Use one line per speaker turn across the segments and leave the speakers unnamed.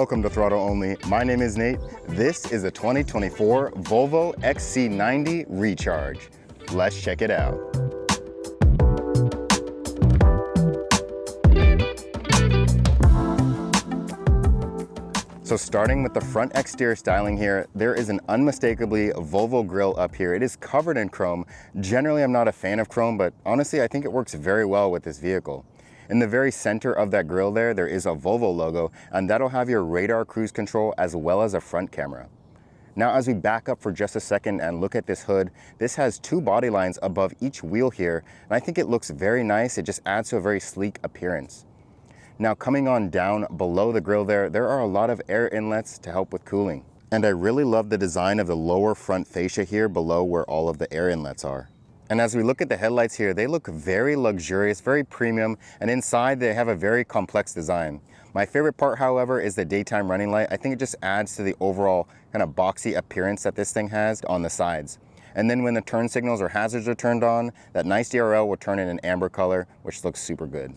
Welcome to Throttle Only. My name is Nate. This is a 2024 Volvo XC90 Recharge. Let's check it out. So starting with the front exterior styling here, there is an unmistakably Volvo grille up here. It is covered in chrome. Generally, I'm not a fan of chrome, but honestly, I think it works very well with this vehicle. In the very center of that grille there is a Volvo logo, and that'll have your radar cruise control as well as a front camera. Now, as we back up for just a second and look at this hood, this has two body lines above each wheel here, and I think it looks very nice. It just adds to a very sleek appearance. Now, coming on down below the grille there are a lot of air inlets to help with cooling. And I really love the design of the lower front fascia here below where all of the air inlets are. And as we look at the headlights here, they look very luxurious, very premium, and inside they have a very complex design. My favorite part, however, is the daytime running light. I think it just adds to the overall kind of boxy appearance that this thing has on the sides. And then when the turn signals or hazards are turned on, that nice DRL will turn in an amber color, which looks super good.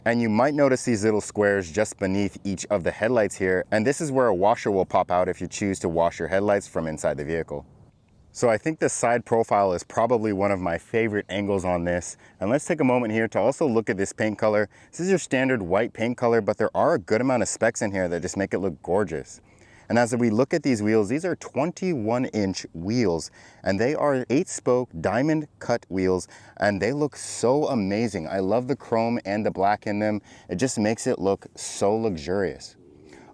And you might notice these little squares just beneath each of the headlights here, and this is where a washer will pop out if you choose to wash your headlights from inside the vehicle. So I think the side profile is probably one of my favorite angles on this. And let's take a moment here to also look at this paint color. This is your standard white paint color, but there are a good amount of specs in here that just make it look gorgeous. And as we look at these wheels, these are 21-inch wheels, and they are 8-spoke diamond cut wheels, and they look so amazing. I love the chrome and the black in them. It just makes it look so luxurious.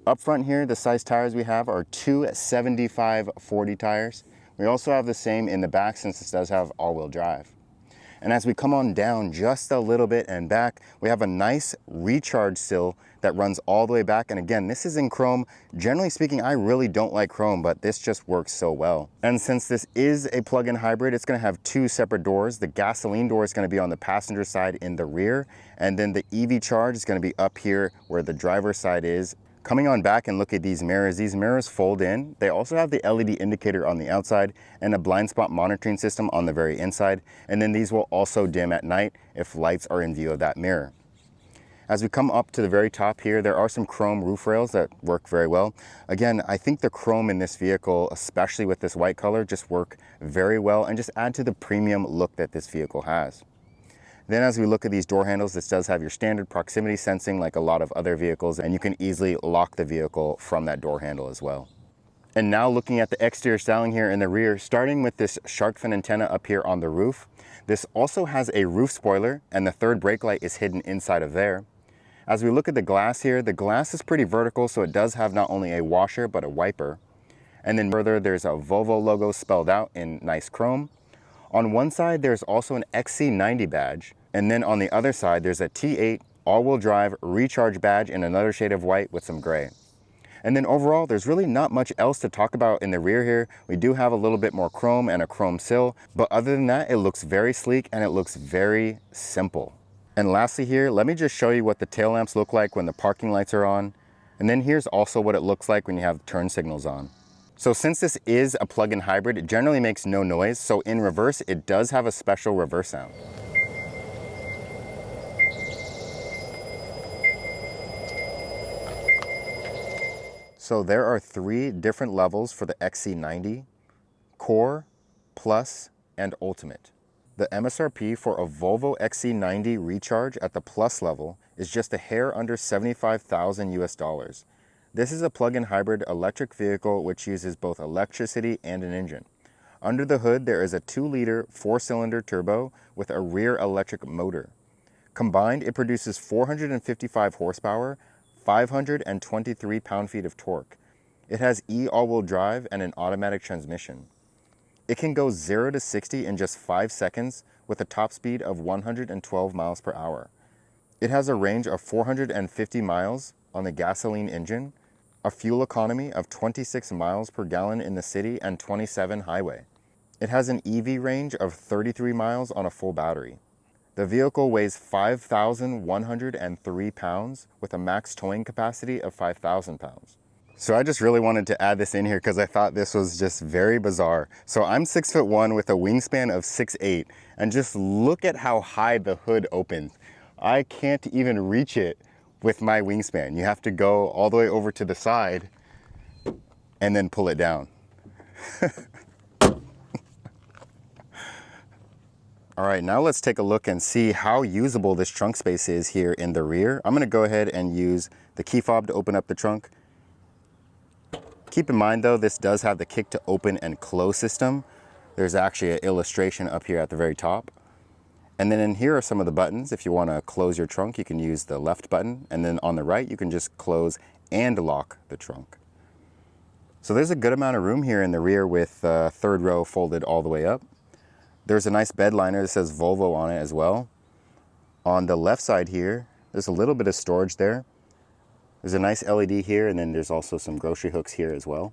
Up front here, the size tires we have are two 75/40 tires. We also have the same in the back since this does have all-wheel drive. And as we come on down just a little bit and back, we have a nice recharge sill that runs all the way back. And again, this is in chrome. Generally speaking, I really don't like chrome, but this just works so well. And since this is a plug-in hybrid, it's gonna have two separate doors. The gasoline door is gonna be on the passenger side in the rear, and then the EV charge is gonna be up here where the driver's side is. Coming on back and look at these mirrors fold in. They also have the LED indicator on the outside and a blind spot monitoring system on the very inside. And then these will also dim at night if lights are in view of that mirror. As we come up to the very top here, there are some chrome roof rails that work very well. Again, I think the chrome in this vehicle, especially with this white color, just work very well and just add to the premium look that this vehicle has. Then as we look at these door handles, this does have your standard proximity sensing like a lot of other vehicles, and you can easily lock the vehicle from that door handle as well. And now looking at the exterior styling here in the rear, starting with this shark fin antenna up here on the roof. This also has a roof spoiler, and the third brake light is hidden inside of there. As we look at the glass here, the glass is pretty vertical, so it does have not only a washer, but a wiper. And then further, there's a Volvo logo spelled out in nice chrome. On one side, there's also an XC90 badge. And then on the other side, there's a T8 all-wheel drive recharge badge in another shade of white with some gray. And then overall, there's really not much else to talk about in the rear here. We do have a little bit more chrome and a chrome sill, but other than that, it looks very sleek and it looks very simple. And lastly here, let me just show you what the tail lamps look like when the parking lights are on. And then here's also what it looks like when you have turn signals on. So since this is a plug-in hybrid, it generally makes no noise. So in reverse, it does have a special reverse sound. So there are 3 different levels for the XC90: Core, Plus, and Ultimate. The MSRP for a Volvo XC90 Recharge at the Plus level is just a hair under $75,000 US. This is a plug-in hybrid electric vehicle which uses both electricity and an engine. Under the hood, there is a 2-liter 4-cylinder turbo with a rear electric motor. Combined, it produces 455 horsepower, 523 pound-feet of torque. It has all-wheel drive and an automatic transmission. It can go 0 to 60 in just 5 seconds with a top speed of 112 miles per hour. It has a range of 450 miles on the gasoline engine, a fuel economy of 26 miles per gallon in the city and 27 highway. It has an EV range of 33 miles on a full battery. The vehicle weighs 5,103 pounds with a max towing capacity of 5,000 pounds. So I just really wanted to add this in here because I thought this was just very bizarre. So I'm 6'1" with a wingspan of 6'8", and just look at how high the hood opens. I can't even reach it with my wingspan. You have to go all the way over to the side and then pull it down. All right, now let's take a look and see how usable this trunk space is here in the rear. I'm gonna go ahead and use the key fob to open up the trunk. Keep in mind though, this does have the kick to open and close system. There's actually an illustration up here at the very top. And then in here are some of the buttons. If you wanna close your trunk, you can use the left button. And then on the right, you can just close and lock the trunk. So there's a good amount of room here in the rear with third row folded all the way up. There's a nice bed liner that says Volvo on it as well. On the left side here, there's a little bit of storage there. There's a nice LED here, and then there's also some grocery hooks here as well.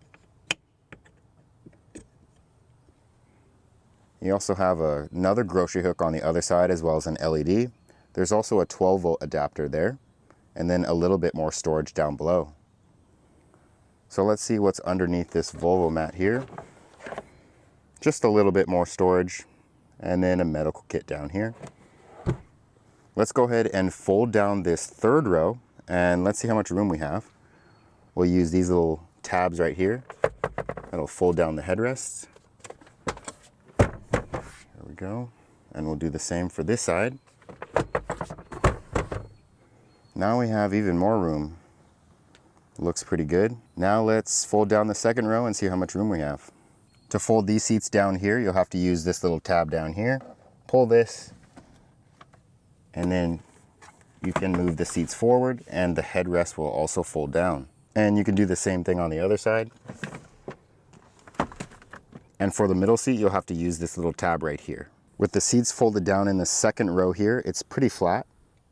You also have another grocery hook on the other side as well as an LED. There's also a 12-volt adapter there, and then a little bit more storage down below. So let's see what's underneath this Volvo mat here. Just a little bit more storage. And then a medical kit down here. Let's go ahead and fold down this third row and let's see how much room we have. We'll use these little tabs right here. That'll fold down the headrests. There we go. And we'll do the same for this side. Now we have even more room. Looks pretty good. Now let's fold down the second row and see how much room we have. To fold these seats down here, you'll have to use this little tab down here. Pull this, and then you can move the seats forward, and the headrest will also fold down. And you can do the same thing on the other side. And for the middle seat, you'll have to use this little tab right here. With the seats folded down in the second row here, it's pretty flat.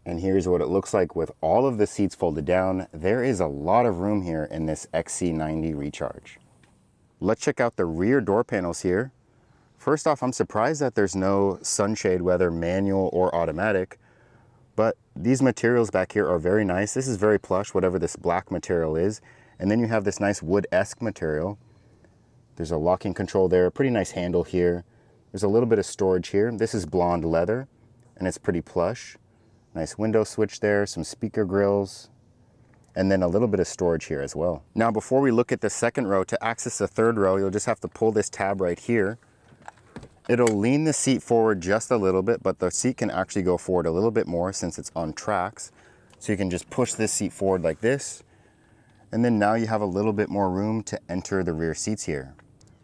And here's what it looks like with all of the seats folded down. There is a lot of room here in this XC90 Recharge. Let's check out the rear door panels here. First off, I'm surprised that there's no sunshade, whether manual or automatic, but these materials back here are very nice. This is very plush, whatever this black material is. And then you have this nice wood-esque material. There's a locking control there, pretty nice handle here. There's a little bit of storage here. This is blonde leather, and it's pretty plush. Nice window switch there, some speaker grills, and then a little bit of storage here as well. Now, before we look at the second row, to access the third row, you'll just have to pull this tab right here. It'll lean the seat forward just a little bit, but the seat can actually go forward a little bit more since it's on tracks. So you can just push this seat forward like this. And then now you have a little bit more room to enter the rear seats here.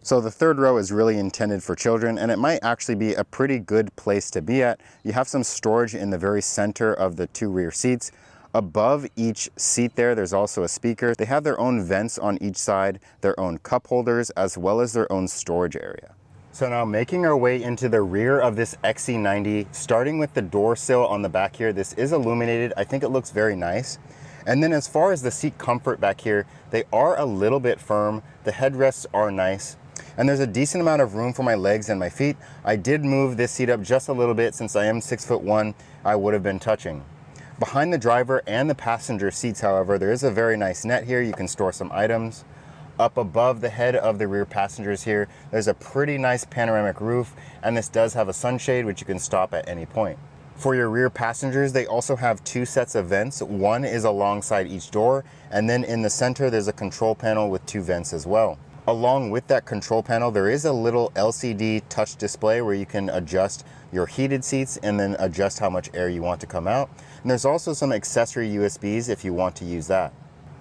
So the third row is really intended for children, and it might actually be a pretty good place to be at. You have some storage in the very center of the two rear seats. Above each seat there's also a speaker. They have their own vents on each side, their own cup holders, as well as their own storage area. So now making our way into the rear of this XC90, starting with the door sill on the back here. This is illuminated. I think it looks very nice. And then as far as the seat comfort back here, they are a little bit firm. The headrests are nice. And there's a decent amount of room for my legs and my feet. I did move this seat up just a little bit. Since I am 6'1", I would have been touching. Behind the driver and the passenger seats, however, there is a very nice net here. You can store some items. Up above the head of the rear passengers here, there's a pretty nice panoramic roof, and this does have a sunshade, which you can stop at any point. For your rear passengers, they also have two sets of vents. One is alongside each door, and then in the center, there's a control panel with two vents as well. Along with that control panel, there is a little LCD touch display where you can adjust your heated seats and then adjust how much air you want to come out. And there's also some accessory USBs if you want to use that.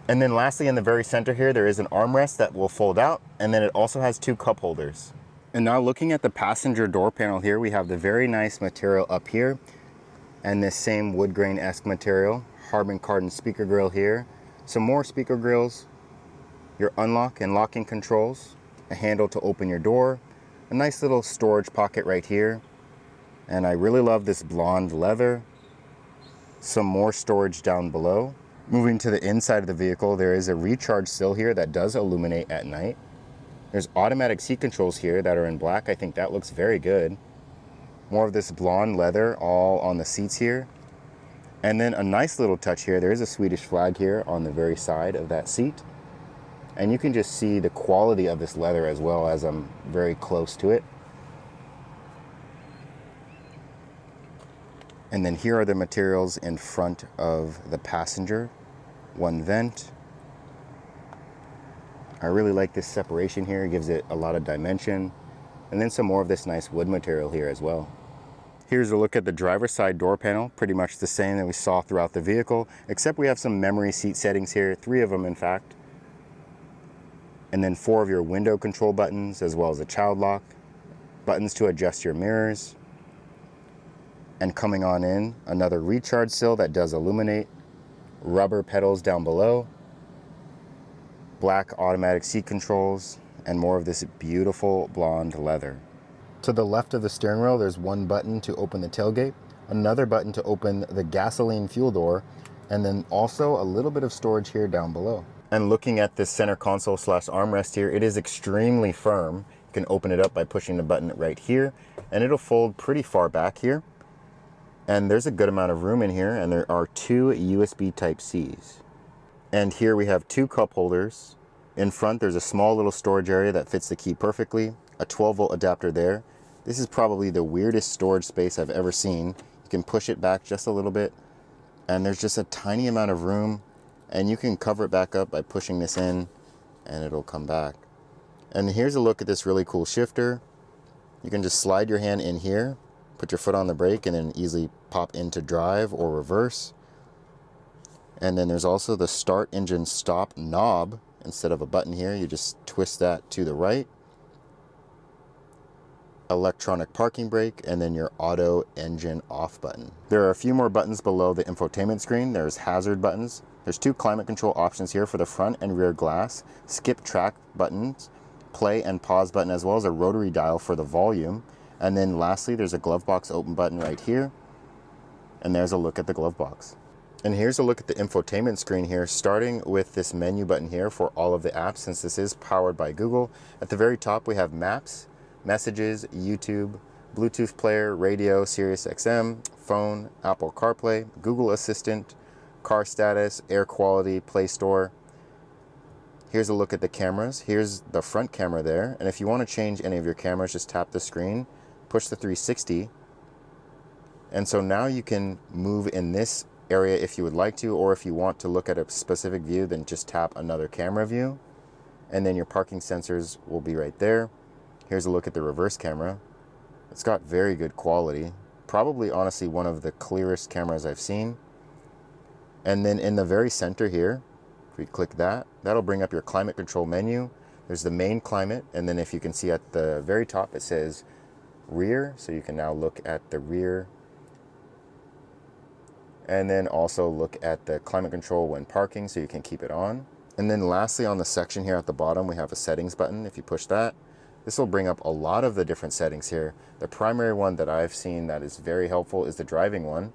And then lastly, in the very center here, there is an armrest that will fold out, and then it also has two cup holders. And now looking at the passenger door panel here, we have the very nice material up here, and this same wood grain-esque material, carbon cardon speaker grill here, some more speaker grills, your unlock and locking controls, a handle to open your door, a nice little storage pocket right here, and I really love this blonde leather, some more storage down below. Moving to the inside of the vehicle, there is a recharge sill here that does illuminate at night. There's automatic seat controls here that are in black. I think that looks very good. More of this blonde leather all on the seats here. And then a nice little touch here. There is a Swedish flag here on the very side of that seat. And you can just see the quality of this leather as well as I'm very close to it. And then here are the materials in front of the passenger. One vent. I really like this separation here. It gives it a lot of dimension. And then some more of this nice wood material here as well. Here's a look at the driver's side door panel, pretty much the same that we saw throughout the vehicle, except we have some memory seat settings here, 3 of them in fact. And then 4 of your window control buttons, as well as a child lock, buttons to adjust your mirrors. And coming on in, another recharge sill that does illuminate, rubber pedals down below, black automatic seat controls, and more of this beautiful blonde leather. To the left of the steering wheel, there's one button to open the tailgate, another button to open the gasoline fuel door, and then also a little bit of storage here down below. And looking at this center console / armrest here, it is extremely firm. You can open it up by pushing the button right here, and it'll fold pretty far back here. And there's a good amount of room in here, and there are 2 USB Type-Cs. And here we have 2 cup holders. In front, there's a small little storage area that fits the key perfectly, a 12-volt adapter there. This is probably the weirdest storage space I've ever seen. You can push it back just a little bit, and there's just a tiny amount of room, and you can cover it back up by pushing this in, and it'll come back. And here's a look at this really cool shifter. You can just slide your hand in here, put your foot on the brake, and then easily pop into drive or reverse. And then there's also the start engine stop knob. Instead of a button here, you just twist that to the right. Electronic parking brake, and then your auto engine off button. There are a few more buttons below the infotainment screen. There's hazard buttons. There's 2 climate control options here for the front and rear glass, skip track buttons, play and pause button, as well as a rotary dial for the volume. And then lastly, there's a glove box open button right here. And there's a look at the glove box. And here's a look at the infotainment screen here, starting with this menu button here for all of the apps, since this is powered by Google. At the very top, we have Maps, Messages, YouTube, Bluetooth player, radio, Sirius XM, phone, Apple CarPlay, Google Assistant, car status, air quality, Play Store. Here's a look at the cameras. Here's the front camera there. And if you want to change any of your cameras, just tap the screen, push the 360. And so now you can move in this area if you would like to, or if you want to look at a specific view, then just tap another camera view. And then your parking sensors will be right there. Here's a look at the reverse camera. It's got very good quality. Probably, honestly, one of the clearest cameras I've seen. And then in the very center here, if we click that, that'll bring up your climate control menu. There's the main climate, and then if you can see at the very top, it says rear, so you can now look at the rear. And then also look at the climate control when parking, so you can keep it on. And then lastly, on the section here at the bottom, we have a settings button. If you push that, this will bring up a lot of the different settings here. The primary one that I've seen that is very helpful is the driving one.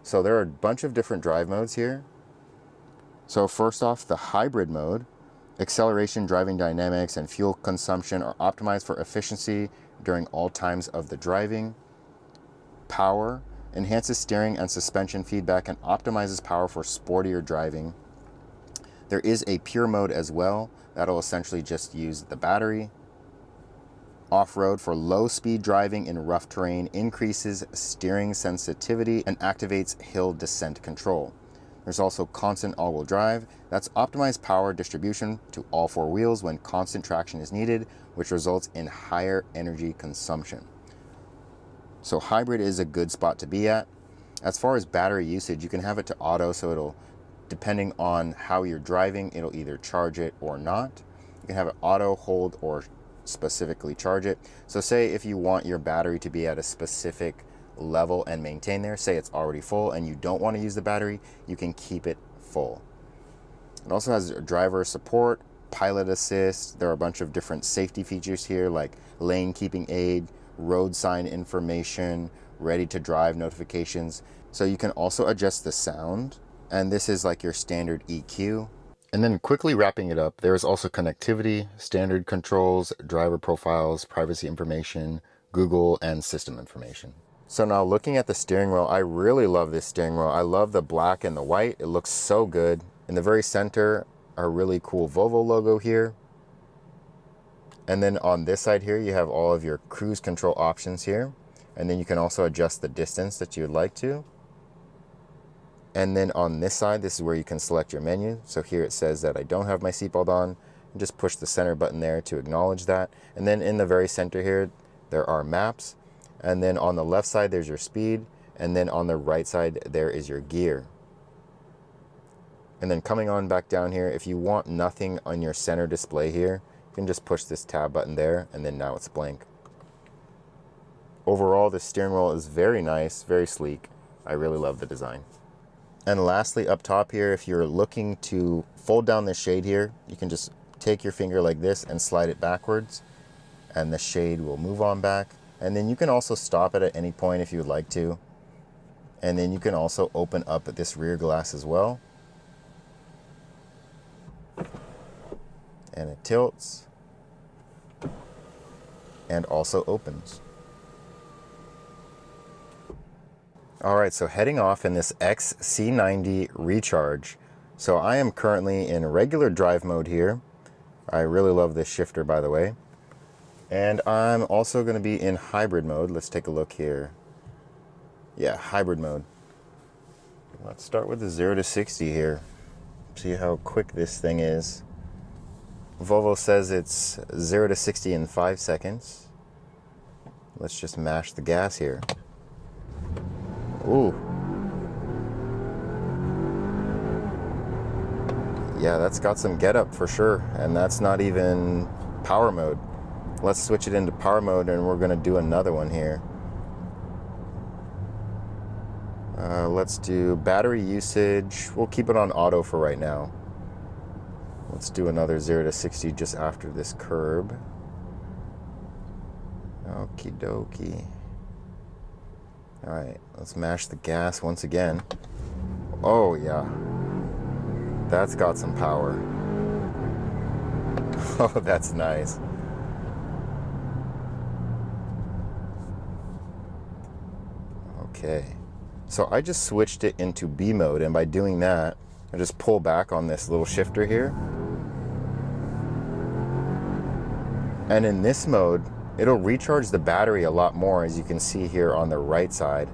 So there are a bunch of different drive modes here. So first off, the hybrid mode. Acceleration, driving dynamics, and fuel consumption are optimized for efficiency during all times of the driving. Power enhances steering and suspension feedback and optimizes power for sportier driving. There is a pure mode as well. That'll essentially just use the battery. Off-road for low-speed driving in rough terrain increases steering sensitivity and activates hill descent control. There's also constant all-wheel drive. That's optimized power distribution to all 4 wheels when constant traction is needed, which results in higher energy consumption. So hybrid is a good spot to be at. As far as battery usage, you can have it to auto, so it'll, depending on how you're driving, it'll either charge it or not. You can have it auto, hold, or specifically charge it. So say if you want your battery to be at a specific level and maintain there, say it's already full and you don't want to use the battery, you can keep it full. It also has driver support, pilot assist. There are a bunch of different safety features here, like lane keeping aid, road sign information, ready to drive notifications. So you can also adjust the sound, and this is like your standard EQ. And then quickly wrapping it up, there is also connectivity, standard controls, driver profiles, privacy information, Google, and system information. So now looking at the steering wheel, I really love this steering wheel. I love the black and the white. It looks so good. In the very center, a really cool Volvo logo here. And then on this side here, you have all of your cruise control options here. And then you can also adjust the distance that you would like to. And then on this side, this is where you can select your menu. So here it says that I don't have my seatbelt on. Just push the center button there to acknowledge that. And then in the very center here, there are maps. And then on the left side, there's your speed. And then on the right side, there is your gear. And then coming on back down here, if you want nothing on your center display here, you can just push this tab button there, and then now it's blank. Overall, the steering wheel is very nice, very sleek. I really love the design. And lastly, up top here, if you're looking to fold down the shade here, you can just take your finger like this and slide it backwards, and the shade will move on back. And then you can also stop it at any point if you would like to. And then you can also open up this rear glass as well. And it tilts and also opens. All right, so heading off in this XC90 Recharge. So I am currently in regular drive mode here. I really love this shifter, by the way. And I'm also going to be in hybrid mode. Let's take a look here. Yeah, hybrid mode. Let's start with the 0 to 60 here. See how quick this thing is. Volvo says it's 0 to 60 in 5 seconds. Let's just mash the gas here. Ooh. Yeah, that's got some get up for sure. And that's not even power mode. Let's switch it into power mode and we're going to do another one here. Let's do battery usage. We'll keep it on auto for right now. Let's do another 0 to 60 just after this curb. Okie dokie. All right, let's mash the gas once again. Oh yeah, that's got some power. Oh, that's nice. Okay, so I just switched it into B mode, and by doing that, I just pull back on this little shifter here. And in this mode, it'll recharge the battery a lot more, as you can see here on the right side.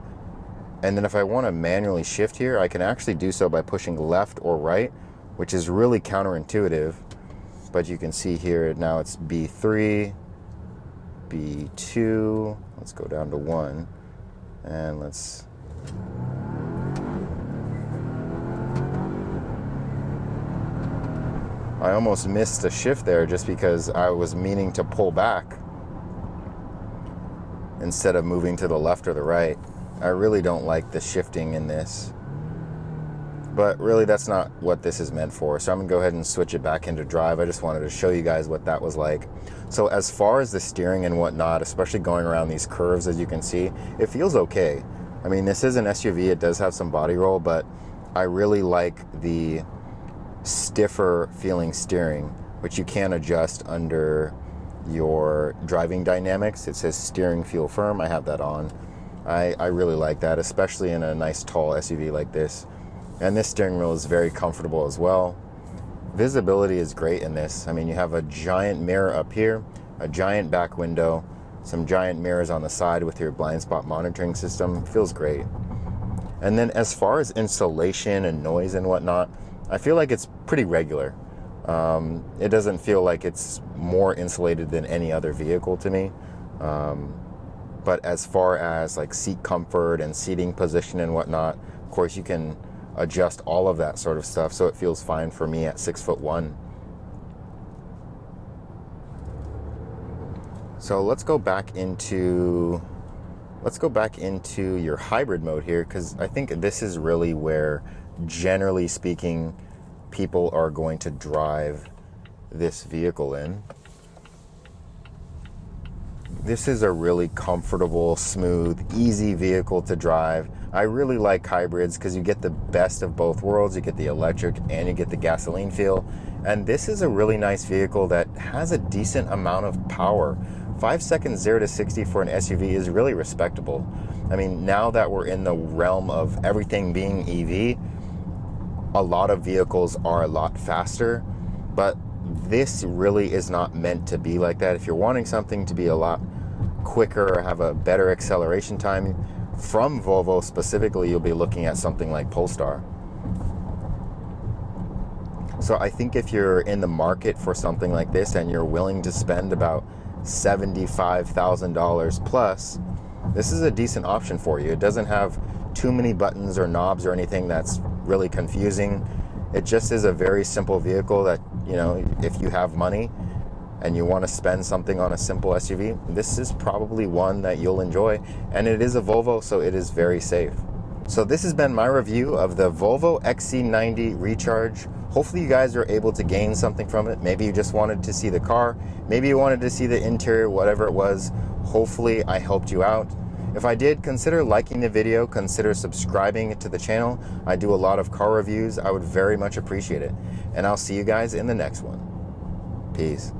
And then if I want to manually shift here, I can actually do so by pushing left or right, which is really counterintuitive. But you can see here now it's B3, B2, let's go down to 1, and let's... I almost missed a shift there just because I was meaning to pull back instead of moving to the left or the right. I really don't like the shifting in this. But really that's not what this is meant for. So I'm gonna go ahead and switch it back into drive. I just wanted to show you guys what that was like. So as far as the steering and whatnot, especially going around these curves, as you can see, it feels okay. I mean, this is an SUV, it does have some body roll, but I really like the stiffer feeling steering, which you can adjust under your driving dynamics. It says steering feel firm. I have that on. I really like that, especially in a nice tall SUV like this. And this steering wheel is very comfortable as well. Visibility is great in this. I mean, you have a giant mirror up here, a giant back window, some giant mirrors on the side with your blind spot monitoring system. Feels great. And then as far as insulation and noise and whatnot, I feel like it's pretty regular. It doesn't feel like it's more insulated than any other vehicle to me. But as far as like seat comfort and seating position and whatnot, of course you can adjust all of that sort of stuff, so it feels fine for me at 6'1". So let's go back into your hybrid mode here, because I think this is really where, generally speaking, people are going to drive this vehicle in. This is a really comfortable, smooth, easy vehicle to drive. I really like hybrids because you get the best of both worlds. You get the electric and you get the gasoline feel. And this is a really nice vehicle that has a decent amount of power. 5 seconds 0 to 60 for an SUV is really respectable. I mean, now that we're in the realm of everything being EV, a lot of vehicles are a lot faster, but this really is not meant to be like that. If you're wanting something to be a lot quicker or have a better acceleration time, from Volvo specifically, you'll be looking at something like Polestar. So I think if you're in the market for something like this and you're willing to spend about $75,000 plus, this is a decent option for you. It doesn't have too many buttons or knobs or anything that's really confusing. It just is a very simple vehicle that, you know, if you have money and you want to spend something on a simple SUV, this is probably one that you'll enjoy. And it is a Volvo, so it is very safe. So this has been my review of the Volvo XC90 Recharge. Hopefully you guys are able to gain something from it. Maybe you just wanted to see the car. Maybe you wanted to see the interior, whatever it was. Hopefully I helped you out. If I did, consider liking the video, consider subscribing to the channel. I do a lot of car reviews. I would very much appreciate it. And I'll see you guys in the next one. Peace.